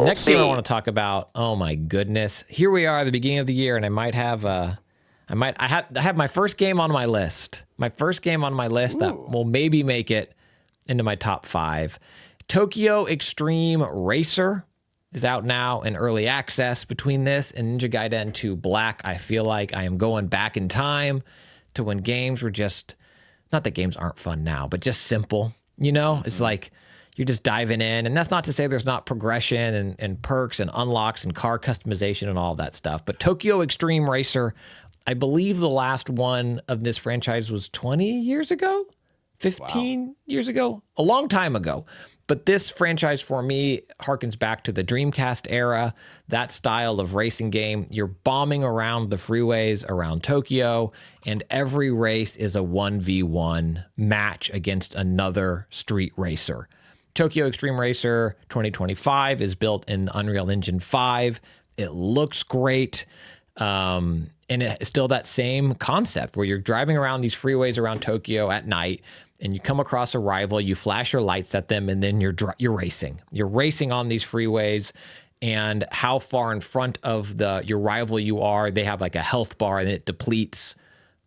next game I want to talk about, oh my goodness. Here we are at the beginning of the year, and I have my first game on my list. My first game on my list that will maybe make it into my top 5. Tokyo Xtreme Racer is out now in early access. Between this and Ninja Gaiden 2 Black, I feel like I am going back in time to when games were just, not that games aren't fun now, but just simple. You know, it's like you're just diving in. And that's not to say there's not progression and perks and unlocks and car customization and all that stuff. But Tokyo Xtreme Racer, I believe the last one of this franchise was 20 years ago, 15 years ago, a long time ago. But this franchise for me harkens back to the Dreamcast era, that style of racing game. You're bombing around the freeways around Tokyo, and every race is a 1v1 match against another street racer. Tokyo Xtreme Racer 2025 is built in Unreal Engine 5. It looks great. And it's still that same concept where you're driving around these freeways around Tokyo at night, and you come across a rival, you flash your lights at them, and then you're racing. You're racing on these freeways, and how far in front of your rival you are, they have like a health bar, and it depletes,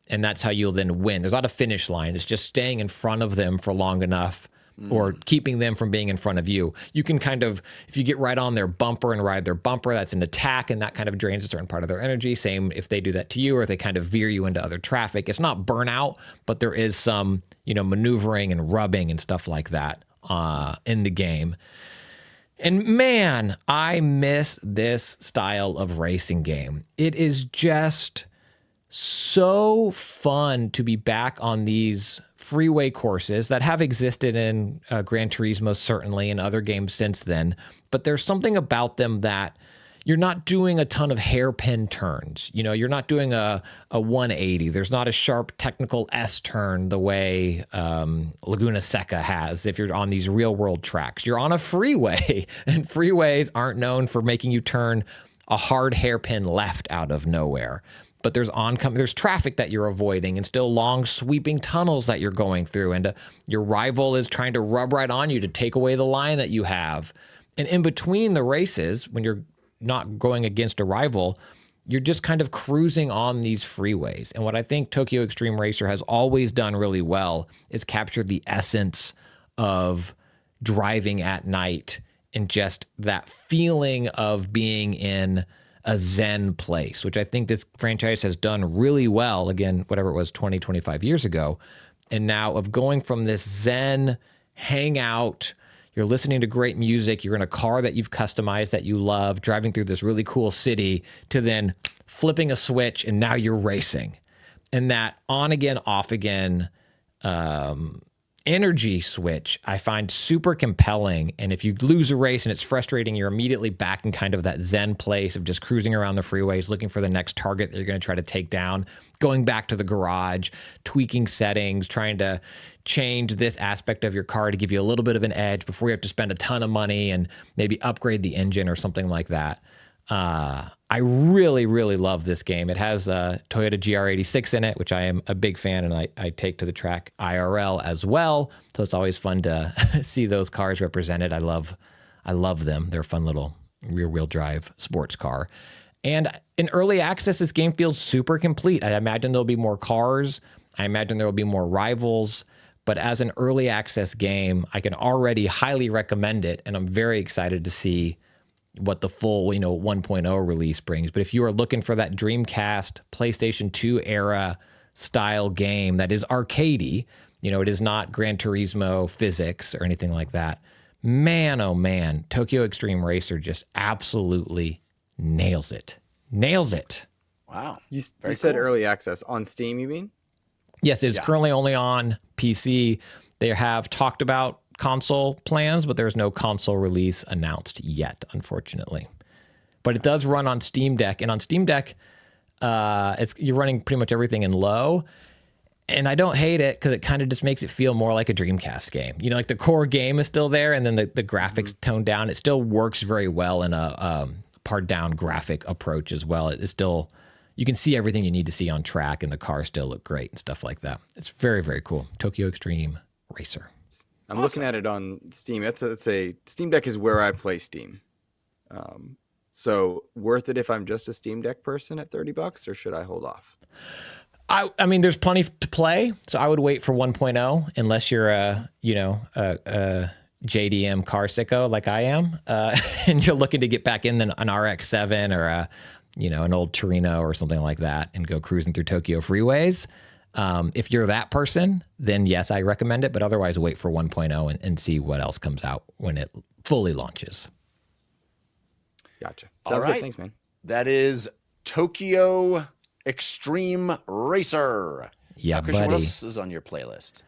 and that's how you'll then win. There's not a finish line. It's just staying in front of them for long enough or keeping them from being in front of you. You can kind of, if you get right on their bumper and ride their bumper, that's an attack, and that kind of drains a certain part of their energy. Same if they do that to you, or if they kind of veer you into other traffic. It's not burnout, but there is some, maneuvering and rubbing and stuff like that in the game. And man, I miss this style of racing game. It is just so fun to be back on these freeway courses that have existed in Gran Turismo, certainly, and other games since then. But there's something about them that you're not doing a ton of hairpin turns. You're not doing a 180. There's not a sharp technical S-turn the way Laguna Seca has if you're on these real-world tracks. You're on a freeway, and freeways aren't known for making you turn a hard hairpin left out of nowhere. But there's traffic that you're avoiding, and still long sweeping tunnels that you're going through, and your rival is trying to rub right on you to take away the line that you have. And in between the races, when you're not going against a rival, you're just kind of cruising on these freeways. And what I think Tokyo Xtreme Racer has always done really well is capture the essence of driving at night and just that feeling of being in a zen place, which I think this franchise has done really well. Again, whatever it was, 20, 25 years ago. And now of going from this zen hangout, you're listening to great music, you're in a car that you've customized that you love, driving through this really cool city, to then flipping a switch and now you're racing. And that on again, off again energy switch I find super compelling. And if you lose a race and it's frustrating, you're immediately back in kind of that zen place of just cruising around the freeways, looking for the next target that you're going to try to take down, going back to the garage, tweaking settings, trying to change this aspect of your car to give you a little bit of an edge before you have to spend a ton of money and maybe upgrade the engine or something like that. I really, really love this game. It has a Toyota GR86 in it, which I am a big fan, and I take to the track IRL as well. So it's always fun to see those cars represented. I love them. They're a fun little rear-wheel drive sports car. And in early access, this game feels super complete. I imagine there'll be more cars. I imagine there will be more rivals. But as an early access game, I can already highly recommend it, and I'm very excited to see what the full, 1.0 release brings. But if you are looking for that Dreamcast, PlayStation 2 era style game that is arcadey, it is not Gran Turismo physics or anything like that. Man, oh man, Tokyo Xtreme Racer just absolutely nails it. Nails it. Wow. You said early access on Steam, you mean? Yes, it's currently only on PC. They have talked about console plans, but there's no console release announced yet, unfortunately. But it does run on Steam Deck, and on Steam Deck, you're running pretty much everything in low. And I don't hate it because it kind of just makes it feel more like a Dreamcast game. Like the core game is still there, and then the graphics toned down. It still works very well in a pared down graphic approach as well. It's still, you can see everything you need to see on track, and the cars still look great and stuff like that. It's very, very cool. Tokyo Xtreme Racer. I'm looking at it on Steam. It's a Steam Deck is where I play Steam. So worth it if I'm just a Steam Deck person at $30, or should I hold off? I mean, there's plenty to play, so I would wait for 1.0 unless you're a JDM car sicko like I am, and you're looking to get back in an RX-7 or an old Torino or something like that and go cruising through Tokyo freeways. If you're that person, then yes, I recommend it, but otherwise wait for 1.0 and see what else comes out when it fully launches. Gotcha. All Sounds right. good. Thanks, man. That is Tokyo Xtreme Racer. Yeah, Christian, buddy. what else is on your playlist?